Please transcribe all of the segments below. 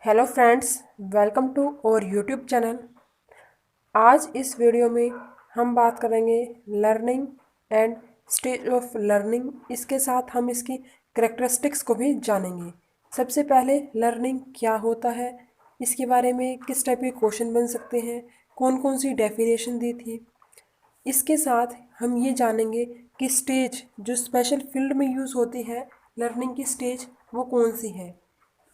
Hello friends, welcome to और YouTube channel. आज इस वीडियो में हम बात करेंगे learning and stage of learning. इसके साथ हम इसकी करेक्टरिस्टिक्स को भी जानेंगे। सबसे पहले लर्निंग क्या होता है, इसके बारे में किस टाइप के क्वेश्चन बन सकते हैं, कौन कौन सी डेफिनेशन दी थी। इसके साथ हम ये जानेंगे कि स्टेज जो स्पेशल फील्ड में यूज़ होती है, लर्निंग की स्टेज वो कौन सी है।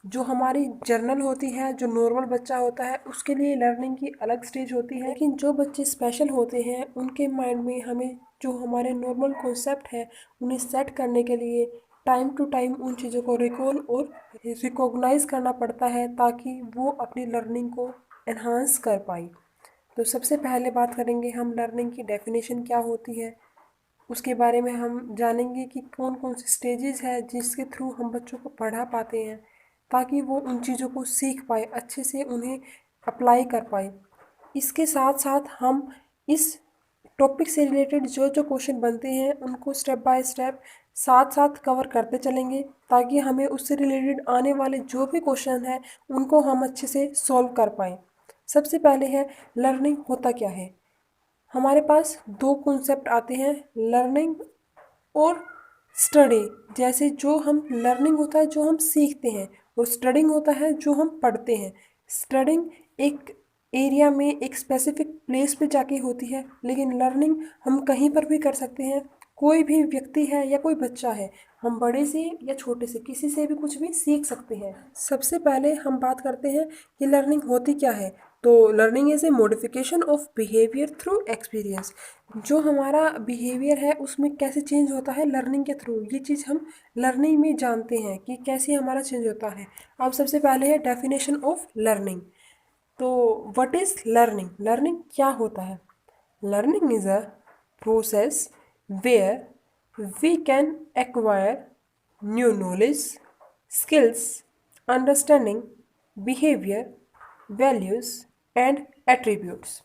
जो हमारी जर्नल होती है, जो नॉर्मल बच्चा होता है, उसके लिए लर्निंग की अलग स्टेज होती है। लेकिन जो बच्चे स्पेशल होते हैं उनके माइंड में हमें जो हमारे नॉर्मल कॉन्सेप्ट है उन्हें सेट करने के लिए टाइम टू टाइम उन चीज़ों को रिकॉल और रिकॉग्नाइज करना पड़ता है ताकि वो अपनी लर्निंग को एनहांस कर पाए। तो सबसे पहले बात करेंगे हम लर्निंग की डेफिनेशन क्या होती है। उसके बारे में हम जानेंगे कि कौन कौन से स्टेजेस है जिसके थ्रू हम बच्चों को पढ़ा पाते हैं ताकि वो उन चीज़ों को सीख पाए, अच्छे से उन्हें अप्लाई कर पाए। इसके साथ साथ हम इस टॉपिक से रिलेटेड जो जो क्वेश्चन बनते हैं उनको स्टेप बाय स्टेप साथ साथ कवर करते चलेंगे ताकि हमें उससे रिलेटेड आने वाले जो भी क्वेश्चन हैं उनको हम अच्छे से सॉल्व कर पाएँ। सबसे पहले है लर्निंग होता क्या है। हमारे पास दो कॉन्सेप्ट आते हैं, लर्निंग और स्टडी। जैसे जो हम लर्निंग होता है जो हम सीखते हैं और स्टडिंग होता है जो हम पढ़ते हैं। स्टडिंग एक एरिया में एक स्पेसिफिक प्लेस पे जाके होती है, लेकिन लर्निंग हम कहीं पर भी कर सकते हैं। कोई भी व्यक्ति है या कोई बच्चा है, हम बड़े से या छोटे से किसी से भी कुछ भी सीख सकते हैं। सबसे पहले हम बात करते हैं कि लर्निंग होती क्या है। तो learning is a modification of behaviour through experience. जो हमारा बिहेवियर है उसमें कैसे चेंज होता है लर्निंग के थ्रू, ये चीज़ हम लर्निंग में जानते हैं कि कैसे हमारा चेंज होता है। अब सबसे पहले है डेफिनेशन ऑफ लर्निंग। तो व्हाट इज़ लर्निंग, लर्निंग क्या होता है। Learning is a process where we can acquire new knowledge, skills, understanding, behaviour, values and attributes.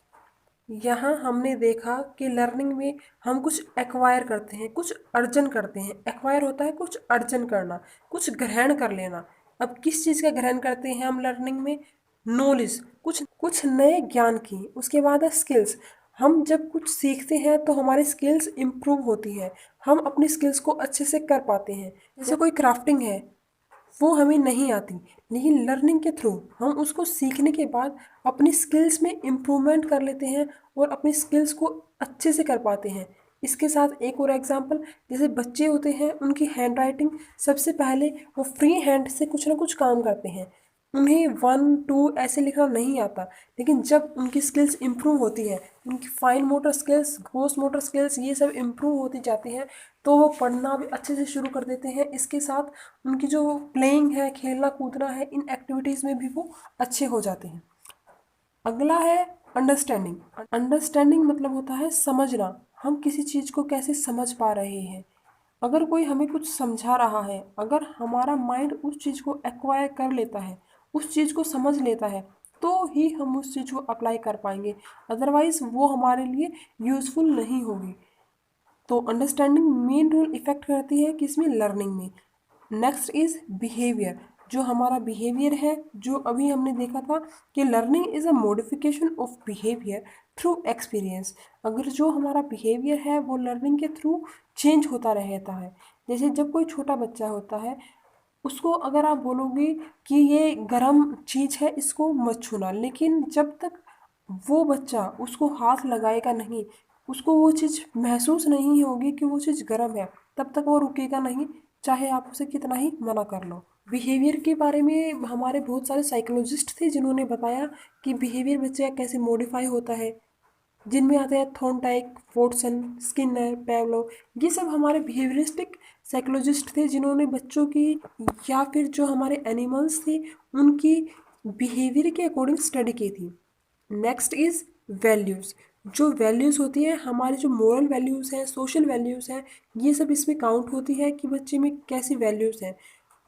यहाँ हमने देखा कि लर्निंग में हम कुछ एक्वायर करते हैं, कुछ अर्जन करते हैं। एक्वायर होता है कुछ अर्जन करना, कुछ ग्रहण कर लेना। अब किस चीज़ का ग्रहण करते हैं हम लर्निंग में, नॉलेज, कुछ कुछ नए ज्ञान की। उसके बाद है स्किल्स। हम जब कुछ सीखते हैं तो हमारी स्किल्स इम्प्रूव होती है, हम अपनी स्किल्स को अच्छे से कर पाते हैं। जैसे कोई क्राफ्टिंग है, वो हमें नहीं आती, लेकिन लर्निंग के थ्रू हम उसको सीखने के बाद अपनी स्किल्स में इम्प्रूवमेंट कर लेते हैं और अपनी स्किल्स को अच्छे से कर पाते हैं। इसके साथ एक और एग्जांपल, जैसे बच्चे होते हैं उनकी हैंड राइटिंग, सबसे पहले वो फ्री हैंड से कुछ ना कुछ काम करते हैं, उन्हें 1 2 ऐसे लिखना नहीं आता। लेकिन जब उनकी स्किल्स इम्प्रूव होती है, उनकी fine motor skills, gross motor skills, ये सब इम्प्रूव होती जाती हैं, तो वो पढ़ना भी अच्छे से शुरू कर देते हैं। इसके साथ उनकी जो प्लेइंग है, खेलना कूदना है, इन एक्टिविटीज़ में भी वो अच्छे हो जाते हैं। अगला है अंडरस्टैंडिंग। अंडरस्टैंडिंग मतलब होता है समझना, हम किसी चीज़ को कैसे समझ पा रहे हैं। अगर कोई हमें कुछ समझा रहा है, अगर हमारा माइंड उस चीज़ को एक्वायर कर लेता है, उस चीज़ को समझ लेता है, तो ही हम उस चीज़ को अप्लाई कर पाएंगे, अदरवाइज़ वो हमारे लिए यूज़फुल नहीं होगी। तो अंडरस्टैंडिंग मेन रोल इफेक्ट करती है किसमें, लर्निंग में। Next is behaviour. जो हमारा बिहेवियर है, जो अभी हमने देखा था कि learning is a modification of behaviour through experience. अगर जो हमारा बिहेवियर है वो लर्निंग के थ्रू चेंज होता रहता है। जैसे जब कोई छोटा बच्चा होता है, उसको अगर आप बोलोगे कि ये गर्म चीज़ है इसको मत छूना, लेकिन जब तक वो बच्चा उसको हाथ लगाएगा नहीं, उसको वो चीज़ महसूस नहीं होगी कि वो चीज़ गर्म है, तब तक वो रुकेगा नहीं, चाहे आप उसे कितना ही मना कर लो। बिहेवियर के बारे में हमारे बहुत सारे साइकोलॉजिस्ट थे जिन्होंने बताया कि बिहेवियर बच्चे का कैसे मॉडिफाई होता है, जिनमें आते हैं थॉर्नडाइक, वॉटसन, स्किनर, पेवलोव। ये सब हमारे बिहेवियरिस्टिक साइकोलॉजिस्ट थे जिन्होंने बच्चों की या फिर जो हमारे एनिमल्स थे उनकी बिहेवियर के अकॉर्डिंग स्टडी की थी। Next is values. जो वैल्यूज़ होती हैं, हमारी जो मोरल वैल्यूज़ हैं, सोशल वैल्यूज़ हैं, ये सब इसमें काउंट होती है कि बच्चे में कैसी वैल्यूज़ हैं।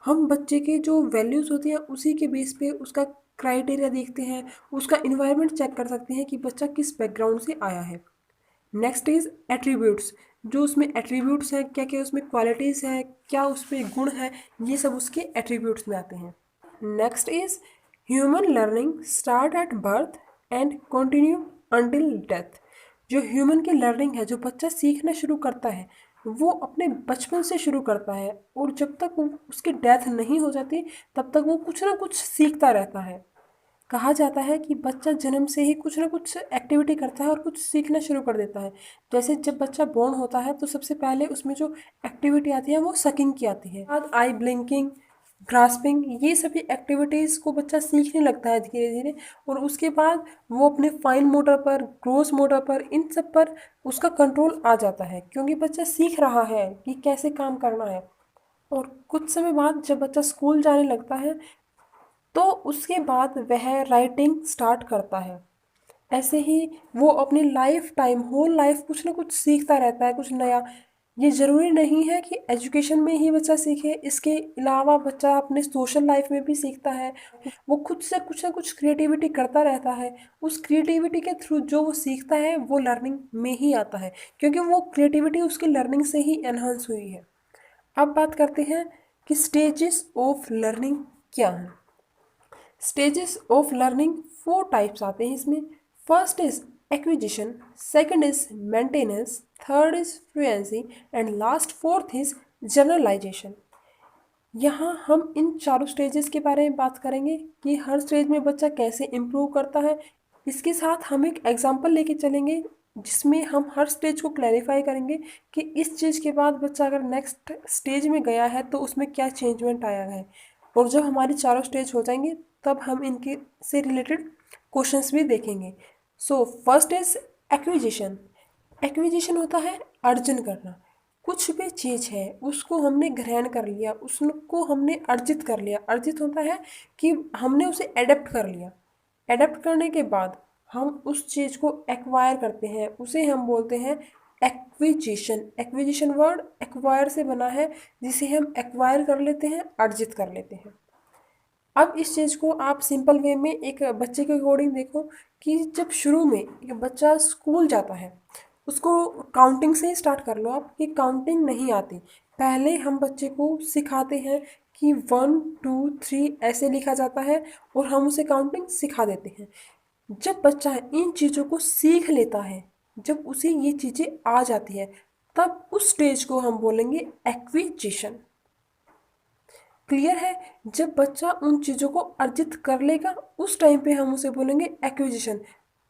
हम बच्चे के जो वैल्यूज़ होती हैं उसी के बेस पे उसका क्राइटेरिया देखते हैं, उसका इन्वायरमेंट चेक कर सकते हैं कि बच्चा किस बैकग्राउंड से आया है। Next is attributes. जो उसमें एट्रीब्यूट्स हैं, क्या क्या उसमें क्वालिटीज़ हैं, क्या उस पर गुण है, ये सब उसके एट्रीब्यूट्स में आते हैं। Next is human learning start at birth and continue until death. जो ह्यूमन की लर्निंग है, जो बच्चा सीखना शुरू करता है, वो अपने बचपन से शुरू करता है और जब तक उसकी डेथ नहीं हो जाती तब तक वो कुछ ना कुछ सीखता रहता है। कहा जाता है कि बच्चा जन्म से ही कुछ ना कुछ एक्टिविटी करता है और कुछ सीखना शुरू कर देता है। जैसे जब बच्चा बोर्न होता है तो सबसे पहले उसमें जो एक्टिविटी आती है वो सकिंग की आती है, बाद आई ब्लिंकिंग, ग्रास्पिंग, ये सभी एक्टिविटीज़ को बच्चा सीखने लगता है धीरे धीरे। और उसके बाद वो अपने फाइन मोटर पर, ग्रोस मोटर पर, इन सब पर उसका कंट्रोल आ जाता है क्योंकि बच्चा सीख रहा है कि कैसे काम करना है। और कुछ समय बाद जब बच्चा स्कूल जाने लगता है तो उसके बाद वह राइटिंग स्टार्ट करता है। ऐसे ही वो अपनी लाइफ टाइम, होल लाइफ कुछ ना कुछ सीखता रहता है, कुछ नया। ये ज़रूरी नहीं है कि एजुकेशन में ही बच्चा सीखे, इसके अलावा बच्चा अपने सोशल लाइफ में भी सीखता है। वो खुद से कुछ ना कुछ क्रिएटिविटी करता रहता है। उस क्रिएटिविटी के थ्रू जो वो सीखता है वो लर्निंग में ही आता है क्योंकि वो क्रिएटिविटी उसकी लर्निंग से ही एनहांस हुई है। अब बात करते हैं कि स्टेजेस ऑफ लर्निंग क्या हैं। स्टेजेस ऑफ लर्निंग 4 टाइप्स आते हैं इसमें। First is acquisition, second is maintenance, third is fluency and last fourth is generalization. यहाँ हम इन चारों स्टेजेस के बारे में बात करेंगे कि हर स्टेज में बच्चा कैसे इम्प्रूव करता है। इसके साथ हम एक एग्जाम्पल लेके चलेंगे जिसमें हम हर स्टेज को क्लैरिफाई करेंगे कि इस चीज़ के बाद बच्चा अगर नेक्स्ट स्टेज में गया है तो उसमें क्या चेंजमेंट आया है। और जब हमारी चारों स्टेज हो जाएंगे तब हम इनके से रिलेटेड क्वेश्चंस भी देखेंगे। So first is acquisition. Acquisition होता है अर्जन करना। कुछ भी चीज़ है उसको हमने ग्रहण कर लिया, उसको हमने अर्जित कर लिया। अर्जित होता है कि हमने उसे एडेप्ट कर लिया। एडेप्ट करने के बाद हम उस चीज़ को एक्वायर करते हैं, उसे हम बोलते हैं एक्विजिशन। एक्विजिशन वर्ड एक्वायर से बना है जिसे हम एक्वायर कर लेते हैं, अर्जित कर लेते हैं। अब इस चीज़ को आप सिंपल वे में एक बच्चे के अकॉर्डिंग देखो कि जब शुरू में एक बच्चा स्कूल जाता है उसको काउंटिंग से ही स्टार्ट कर लो आप, कि काउंटिंग नहीं आती। पहले हम बच्चे को सिखाते हैं कि 1 2 3 ऐसे लिखा जाता है और हम उसे काउंटिंग सिखा देते हैं। जब बच्चा इन चीज़ों को सीख लेता है, जब उसे ये चीज़ें आ जाती है, तब उस स्टेज को हम बोलेंगे एक्विजिशन। क्लियर है? जब बच्चा उन चीज़ों को अर्जित कर लेगा उस टाइम पे हम उसे बोलेंगे एक्विजिशन।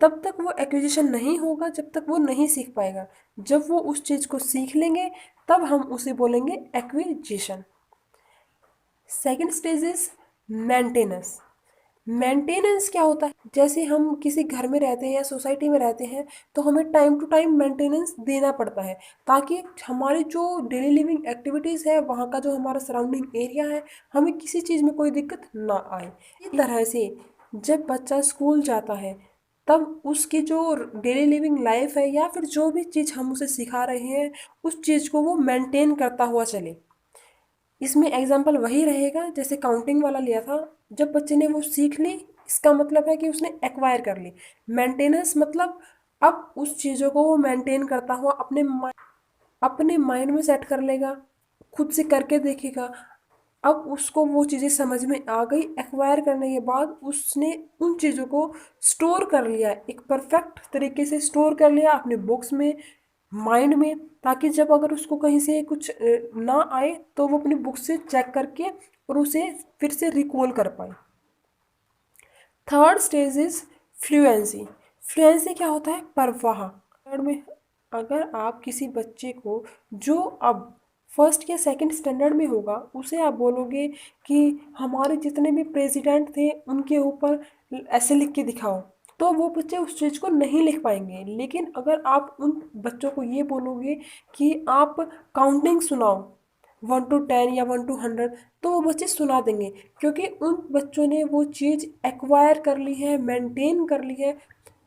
तब तक वो एक्विजिशन नहीं होगा जब तक वो नहीं सीख पाएगा। जब वो उस चीज़ को सीख लेंगे तब हम उसे बोलेंगे acquisition. Second stage is maintenance. Maintenance क्या होता है? जैसे हम किसी घर में रहते हैं या सोसाइटी में रहते हैं तो हमें टाइम टू टाइम मेंटेनेंस देना पड़ता है ताकि हमारी जो डेली लिविंग एक्टिविटीज़ है, वहाँ का जो हमारा सराउंडिंग एरिया है, हमें किसी चीज़ में कोई दिक्कत ना आए। इस तरह से जब बच्चा स्कूल जाता है तब उसकी जो डेली लिविंग लाइफ है या फिर जो भी चीज़ हम उसे सिखा रहे हैं उस चीज़ को वो मेंटेन करता हुआ चले। इसमें एग्जाम्पल वही रहेगा जैसे काउंटिंग वाला लिया था। जब बच्चे ने वो सीख ली इसका मतलब है कि उसने एक्वायर कर ली। मेंटेनेंस मतलब अब उस चीज़ों को वो मेंटेन करता हुआ अपने माइंड में सेट कर लेगा, खुद से करके देखेगा। अब उसको वो चीज़ें समझ में आ गई। एक्वायर करने के बाद उसने उन चीज़ों को स्टोर कर लिया, एक परफेक्ट तरीके से स्टोर कर लिया अपने बुक्स में, माइंड में, ताकि जब अगर उसको कहीं से कुछ ना आए तो वो अपनी बुक से चेक करके और उसे फिर से रिकॉल कर पाए। Third stage is fluency. Fluency क्या होता है? प्रवाह। थर्ड में अगर आप किसी बच्चे को जो अब फर्स्ट या सेकंड स्टैंडर्ड में होगा उसे आप बोलोगे कि हमारे जितने भी प्रेसिडेंट थे उनके ऊपर ऐसे लिख के दिखाओ, तो वो बच्चे उस चीज़ को नहीं लिख पाएंगे। लेकिन अगर आप उन बच्चों को ये बोलोगे कि आप काउंटिंग सुनाओ 1 to 10 या 1 to 100, तो वो बच्चे सुना देंगे क्योंकि उन बच्चों ने वो चीज़ एक्वायर कर ली है, मेंटेन कर ली है।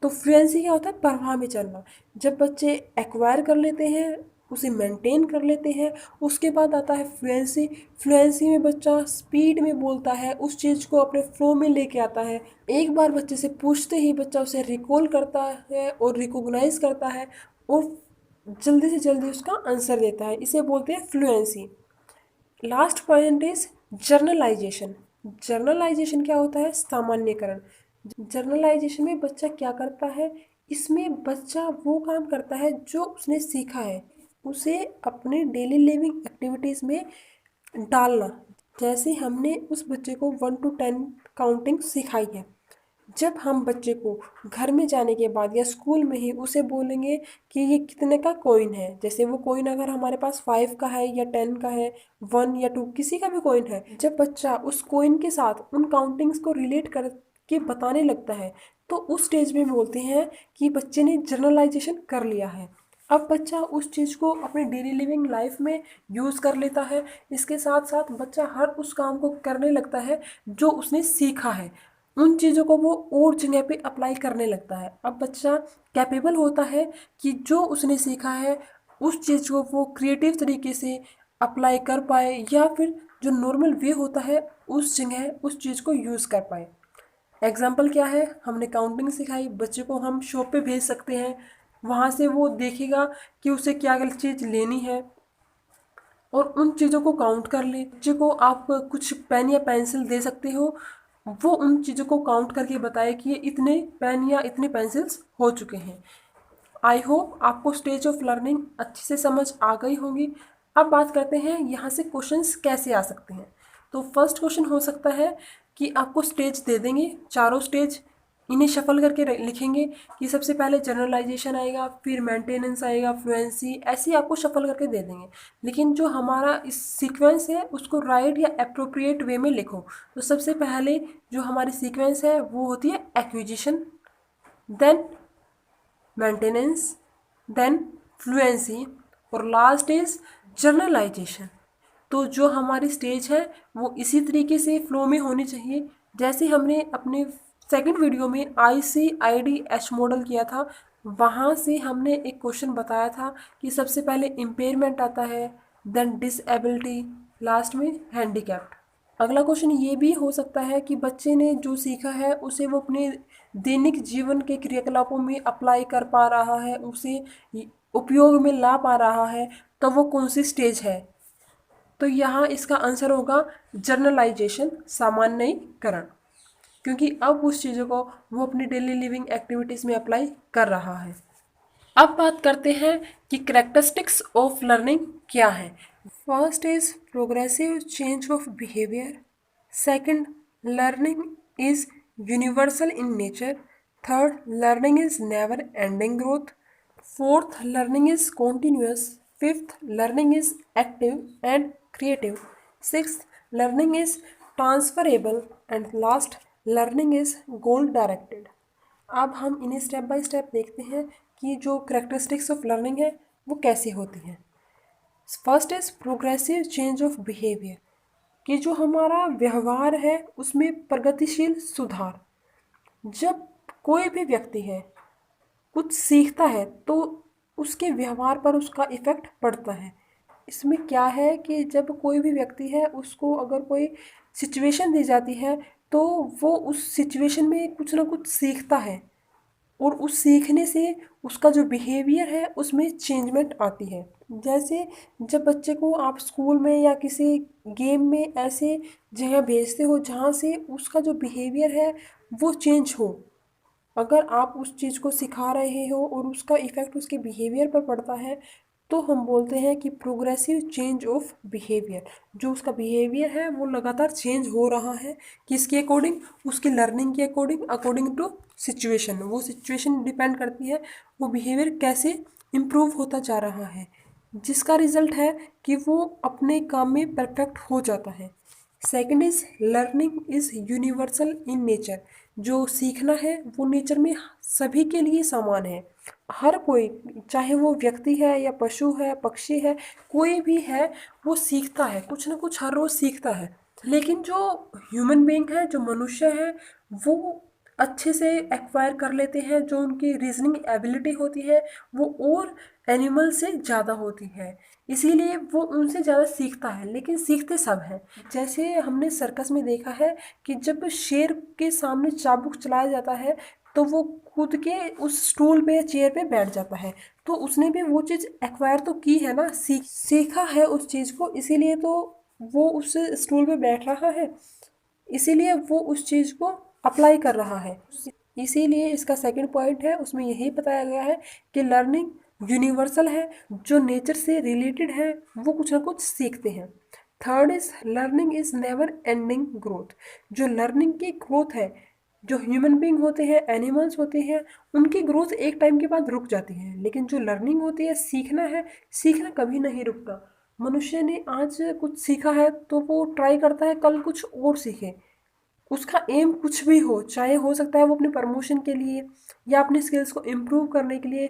तो फ्लुएंसी क्या होता है? प्रवाह में चलना। जब बच्चे एक्वायर कर लेते हैं, उसे मेंटेन कर लेते हैं, उसके बाद आता है फ्लुएंसी। फ्लुएंसी में बच्चा स्पीड में बोलता है, उस चीज़ को अपने फ्लो में लेके आता है। एक बार बच्चे से पूछते ही बच्चा उसे रिकॉल करता है और रिकॉग्नाइज करता है और जल्दी से जल्दी उसका आंसर देता है। इसे बोलते हैं fluency. Last point is journalisation. Journalisation क्या होता है? सामान्यकरण। जर्नलाइजेशन में बच्चा क्या करता है? इसमें बच्चा वो काम करता है जो उसने सीखा है, उसे अपने डेली लिविंग एक्टिविटीज़ में डालना। जैसे हमने उस बच्चे को 1 to 10 काउंटिंग सिखाई है, जब हम बच्चे को घर में जाने के बाद या स्कूल में ही उसे बोलेंगे कि ये कितने का कॉइन है, जैसे वो कॉइन अगर हमारे पास 5 का है या 10 का है, 1 या 2 किसी का भी कॉइन है, जब बच्चा उस कॉइन के साथ उन काउंटिंग्स को रिलेट करके बताने लगता है तो उस स्टेज में बोलते हैं कि बच्चे ने जर्नलाइजेशन कर लिया है। अब बच्चा उस चीज़ को अपने डेली लिविंग लाइफ में यूज़ कर लेता है। इसके साथ साथ बच्चा हर उस काम को करने लगता है जो उसने सीखा है, उन चीज़ों को वो और जगह पे अप्लाई करने लगता है। अब बच्चा कैपेबल होता है कि जो उसने सीखा है उस चीज़ को वो क्रिएटिव तरीके से अप्लाई कर पाए, या फिर जो नॉर्मल वे होता है उस जगह उस चीज़ को यूज़ कर पाए। एग्जाम्पल क्या है? हमने काउंटिंग सिखाई, बच्चे को हम शॉप पे भेज सकते हैं, वहाँ से वो देखेगा कि उसे क्या क्या चीज़ लेनी है और उन चीज़ों को काउंट कर ले। बच्चे को आप कुछ पेन या पेंसिल दे सकते हो, वो उन चीज़ों को काउंट करके बताए कि ये इतने पेन या इतने पेंसिल्स हो चुके हैं। आई होप आपको स्टेज ऑफ लर्निंग अच्छे से समझ आ गई होगी। अब बात करते हैं यहाँ से क्वेश्चंस कैसे आ सकते हैं। तो फर्स्ट क्वेश्चन हो सकता है कि आपको स्टेज दे देंगे, चारों स्टेज, इन्हें शफल करके लिखेंगे कि सबसे पहले जनरलाइजेशन आएगा, फिर मेंटेनेंस आएगा, फ्लुएंसी, ऐसे ही आपको शफल करके दे देंगे। लेकिन जो हमारा इस सीक्वेंस है उसको राइट या अप्रोप्रिएट वे में लिखो। तो सबसे पहले जो हमारी सीक्वेंस है वो होती है acquisition, then maintenance, then fluency, और लास्ट इज जर्नलाइजेशन। तो जो हमारी स्टेज है वो इसी तरीके से फ्लो में होनी चाहिए। जैसे हमने अपने सेकंड वीडियो में ICIDH मॉडल किया था, वहाँ से हमने एक क्वेश्चन बताया था कि सबसे पहले इम्पेयरमेंट आता है, देन डिसेबिलिटी, लास्ट में हैंडीकैप्ड। अगला क्वेश्चन ये भी हो सकता है कि बच्चे ने जो सीखा है उसे वो अपने दैनिक जीवन के क्रियाकलापों में अप्लाई कर पा रहा है, उसे उपयोग में ला पा रहा है, तो वो कौन सी स्टेज है? तो यहाँ इसका आंसर होगा जर्नलाइजेशन, सामान्यीकरण, क्योंकि अब उस चीज़ों को वो अपनी डेली लिविंग एक्टिविटीज़ में अप्लाई कर रहा है। अब बात करते हैं कि करेक्टरिस्टिक्स ऑफ लर्निंग क्या है। First is progressive change of behaviour, second learning is universal in nature, third learning is never ending growth, fourth learning is continuous, fifth learning is active and creative, sixth learning is transferable and last learning is goal directed. अब हम इन्हें step by step देखते हैं कि जो characteristics of learning है वो कैसे होती हैं। First is progressive change of behaviour, कि जो हमारा व्यवहार है उसमें प्रगतिशील सुधार। जब कोई भी व्यक्ति है कुछ सीखता है तो उसके व्यवहार पर उसका इफ़ेक्ट पड़ता है। इसमें क्या है कि जब कोई भी व्यक्ति है उसको अगर कोई सिचुएशन दी जाती है तो वो उस सिचुएशन में कुछ ना कुछ सीखता है, और उस सीखने से उसका जो बिहेवियर है उसमें चेंजमेंट आती है। जैसे जब बच्चे को आप स्कूल में या किसी गेम में ऐसे जगह भेजते हो जहाँ से उसका जो बिहेवियर है वो चेंज हो, अगर आप उस चीज़ को सिखा रहे हो और उसका इफ़ेक्ट उसके बिहेवियर पर पड़ता है, तो हम बोलते हैं कि प्रोग्रेसिव चेंज ऑफ बिहेवियर। जो उसका बिहेवियर है वो लगातार चेंज हो रहा है, किसके अकॉर्डिंग? उसकी लर्निंग के अकॉर्डिंग, अकॉर्डिंग टू सिचुएशन। वो सिचुएशन डिपेंड करती है वो बिहेवियर कैसे इम्प्रूव होता जा रहा है, जिसका रिजल्ट है कि वो अपने काम में परफेक्ट हो जाता है। Second is learning is universal in nature, जो सीखना है वो नेचर में सभी के लिए समान है। हर कोई, चाहे वो व्यक्ति है या पशु है, पक्षी है, कोई भी है, वो सीखता है, कुछ ना कुछ हर रोज़ सीखता है। लेकिन जो ह्यूमन बीइंग है, जो मनुष्य है, वो अच्छे से एक्वायर कर लेते हैं, जो उनकी रीजनिंग एबिलिटी होती है वो और एनिमल से ज़्यादा होती है, इसीलिए वो उनसे ज़्यादा सीखता है। लेकिन सीखते सब हैं। जैसे हमने सर्कस में देखा है कि जब शेर के सामने चाबुक चलाया जाता है तो वो कूद के उस स्टूल पे या चेयर पे बैठ जाता है, तो उसने भी वो चीज़ एक्वायर तो की है ना, सीखा है उस चीज़ को, इसीलिए तो वो उस स्टूल पे बैठ रहा है। इसीलिए वो उस चीज़ को अप्लाई कर रहा है। इसीलिए इसका सेकंड पॉइंट है, उसमें यही बताया गया है कि लर्निंग यूनिवर्सल है, जो नेचर से रिलेटेड है वो कुछ ना कुछ सीखते हैं। Third is learning is never ending growth. जो लर्निंग की ग्रोथ है, जो ह्यूमन बींग होते हैं, एनिमल्स होते हैं, उनकी ग्रोथ एक टाइम के बाद रुक जाती है, लेकिन जो लर्निंग होती है, सीखना है, सीखना कभी नहीं रुकता। मनुष्य ने आज कुछ सीखा है तो वो ट्राई करता है कल कुछ और सीखे। उसका एम कुछ भी हो, चाहे हो सकता है वो अपने प्रमोशन के लिए या अपने स्किल्स को इम्प्रूव करने के लिए,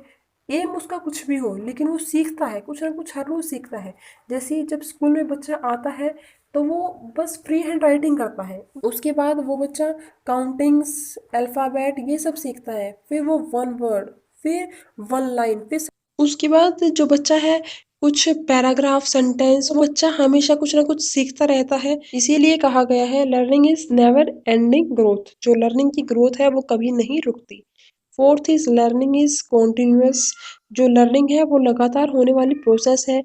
एम उसका कुछ भी हो, लेकिन वो सीखता है, कुछ ना कुछ हर रोज सीखता है। जैसे ही जब स्कूल में बच्चा आता है तो वो बस फ्री हैंड राइटिंग करता है, उसके बाद वो बच्चा काउंटिंग्स, अल्फ़ाबेट ये सब सीखता है, फिर वो वन वर्ड, फिर वन लाइन, फिर उसके बाद जो बच्चा है कुछ पैराग्राफ, सेंटेंस, वो बच्चा हमेशा कुछ ना कुछ सीखता रहता है। इसीलिए कहा गया है learning is never ending growth. जो लर्निंग की ग्रोथ है वो कभी नहीं रुकती। Fourth is learning is continuous. जो लर्निंग है वो लगातार होने वाली प्रोसेस है।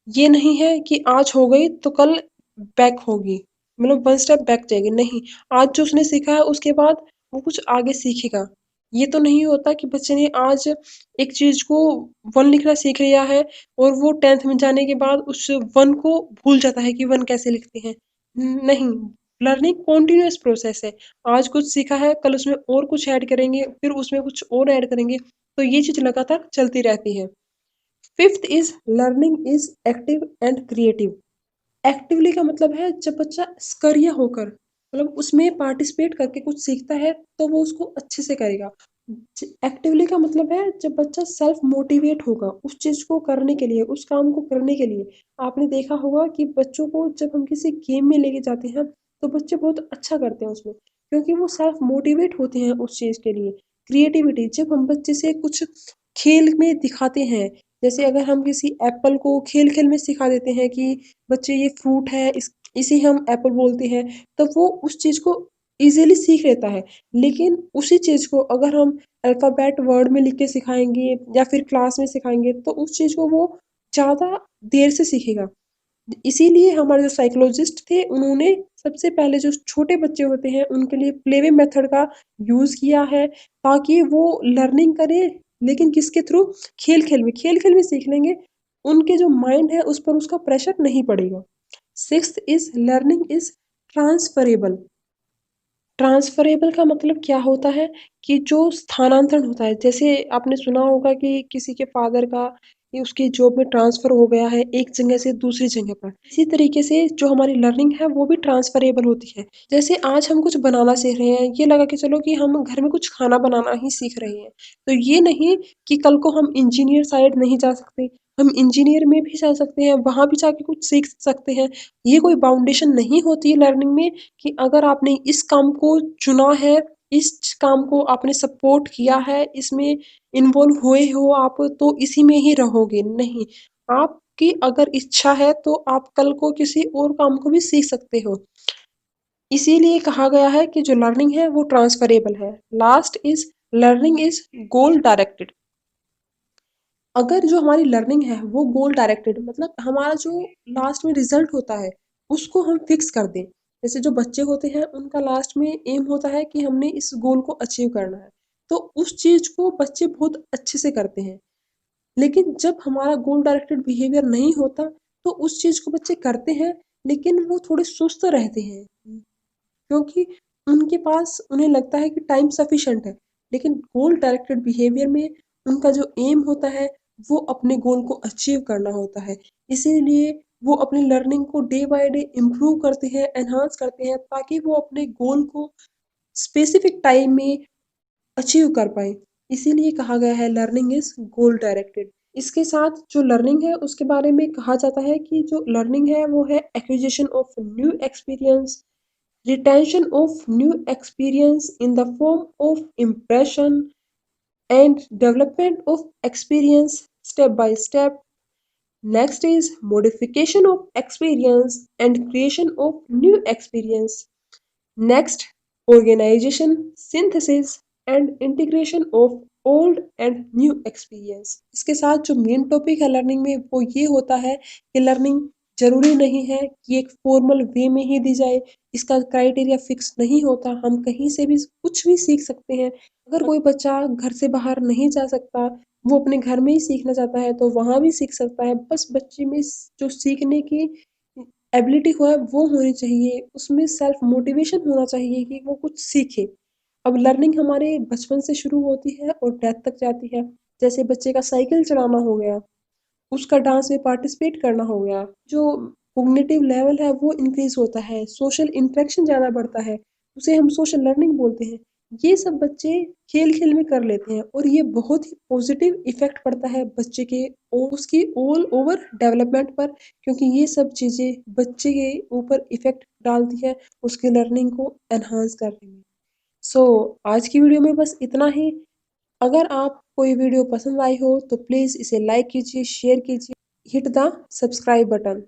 ये नहीं है कि आज हो गई तो कल बैक होगी, मतलब वन स्टेप बैक जाएगी, नहीं। आज जो उसने सीखा है उसके बाद वो कुछ आगे सीखेगा। ये तो नहीं होता कि बच्चे ने आज एक चीज को वन लिखना सीख लिया है और वो 10th में जाने के बाद उस वन को भूल जाता है कि वन कैसे लिखते हैं। नहीं, लर्निंग कॉन्टिन्यूअस प्रोसेस है। आज कुछ सीखा है, कल उसमें और कुछ ऐड करेंगे, फिर उसमें कुछ और ऐड करेंगे, तो ये चीज लगातार चलती रहती है। Fifth is learning is active and creative. Actively का मतलब है जब बच्चा सक्रिय होकर, मतलब उसमें पार्टिसिपेट करके कुछ सीखता है तो वो उसको अच्छे से करेगा। एक्टिवली का मतलब है जब बच्चा सेल्फ मोटिवेट होगा उस चीज को करने के लिए, उस काम को करने के लिए। आपने देखा होगा कि बच्चों को जब हम किसी गेम में लेके जाते हैं तो बच्चे बहुत अच्छा करते हैं उसमें, क्योंकि वो सेल्फ मोटिवेट होते हैं उस चीज के लिए। क्रिएटिविटी, जब हम बच्चे से कुछ खेल में दिखाते हैं, जैसे अगर हम किसी एप्पल को खेल खेल में सिखा देते हैं कि बच्चे ये फ्रूट है, इसे हम एप्पल बोलते हैं, तो वो उस चीज को इजीली सीख लेता है। लेकिन उसी चीज को अगर हम अल्फाबेट वर्ड में लिख के सिखाएंगे या फिर क्लास में सिखाएंगे तो उस चीज को वो ज्यादा देर से सीखेगा। इसीलिए हमारे जो साइकोलॉजिस्ट थे उन्होंने सबसे पहले जो छोटे बच्चे होते हैं उनके लिए प्लेवे मेथड का यूज किया है, ताकि वो लर्निंग करें, लेकिन किसके थ्रू? खेल खेल में, खेल खेल में सीख लेंगे, उनके जो माइंड है उस पर उसका प्रेशर नहीं पड़ेगा। Sixth is learning is transferable. Transferable का मतलब क्या होता है कि जो स्थानांतरण होता है, जैसे आपने सुना होगा कि किसी के फादर का ये उसकी जॉब में ट्रांसफर हो गया है एक जगह से दूसरी जगह पर, इसी तरीके से जो हमारी लर्निंग है वो भी ट्रांसफरेबल होती है। जैसे आज हम कुछ बनाना सीख रहे हैं, ये लगा के चलो कि हम घर में कुछ खाना बनाना ही सीख रहे हैं, तो ये नहीं कि कल को हम इंजीनियर साइड नहीं जा सकते, हम इंजीनियर में भी जा सकते हैं, वहां भी जाके कुछ सीख सकते हैं। ये कोई बाउंडेशन नहीं होती है लर्निंग में कि अगर आपने इस काम को चुना है, इस काम को आपने सपोर्ट किया है, इसमें इन्वॉल्व हुए हो आप, तो इसी में ही रहोगे, नहीं। आपकी अगर इच्छा है तो आप कल को किसी और काम को भी सीख सकते हो। इसीलिए कहा गया है कि जो लर्निंग है वो ट्रांसफरेबल है। Last is learning is goal directed. अगर जो हमारी लर्निंग है वो गोल डायरेक्टेड, मतलब हमारा जो लास्ट में रिजल्ट होता है उसको हम फिक्स कर दें। जैसे जो बच्चे होते हैं उनका लास्ट में एम होता है कि हमने इस गोल को अचीव करना है, तो उस चीज को बच्चे बहुत अच्छे से करते हैं। लेकिन जब हमारा गोल डायरेक्टेड बिहेवियर नहीं होता तो उस चीज को बच्चे करते हैं लेकिन वो थोड़े सुस्त रहते हैं, क्योंकि उनके पास, उन्हें लगता है कि टाइम सफिशिएंट है। लेकिन गोल डायरेक्टेड बिहेवियर में उनका जो एम होता है वो अपने गोल को अचीव करना होता है। इसीलिए वो अपनी लर्निंग को डे बाय डे इम्प्रूव करते हैं, एनहांस करते हैं, ताकि वो अपने गोल को स्पेसिफिक टाइम में अचीव कर पाए। इसीलिए कहा गया है लर्निंग इज गोल डायरेक्टेड। इसके साथ जो लर्निंग है उसके बारे में कहा जाता है कि जो लर्निंग है वो है acquisition of new experience, retention of new experience in the form of impression, and development of experience step by step. Next is modification of experience and creation of new experience. Next, organization, synthesis and integration of old and new experience. इसके साथ जो main topic है learning में वो ये होता है कि लर्निंग ज़रूरी नहीं है कि एक फॉर्मल वे में ही दी जाए, इसका क्राइटेरिया फिक्स नहीं होता, हम कहीं से भी कुछ भी सीख सकते हैं। अगर कोई बच्चा घर से बाहर नहीं जा सकता, वो अपने घर में ही सीखना चाहता है तो वहाँ भी सीख सकता है। बस बच्चे में जो सीखने की एबिलिटी हो है वो होनी चाहिए, उसमें सेल्फ मोटिवेशन होना चाहिए कि वो कुछ सीखे। अब लर्निंग हमारे बचपन से शुरू होती है और डेथ तक जाती है। जैसे बच्चे का साइकिल चलाना हो गया, उसका डांस में पार्टिसिपेट करना हो गया, जो कॉग्निटिव लेवल है वो इंक्रीज होता है, सोशल इंटरेक्शन ज़्यादा बढ़ता है, उसे हम सोशल लर्निंग बोलते हैं। ये सब बच्चे खेल खेल में कर लेते हैं और ये बहुत ही पॉजिटिव इफेक्ट पड़ता है बच्चे के और उसकी ऑल ओवर डेवलपमेंट पर, क्योंकि ये सब चीज़ें बच्चे के ऊपर इफेक्ट डालती है उसकी लर्निंग को एनहांस करने में। सो आज की वीडियो में बस इतना ही। अगर आप कोई वीडियो पसंद आई हो तो प्लीज़ इसे लाइक कीजिए, शेयर कीजिए, हिट द सब्सक्राइब बटन।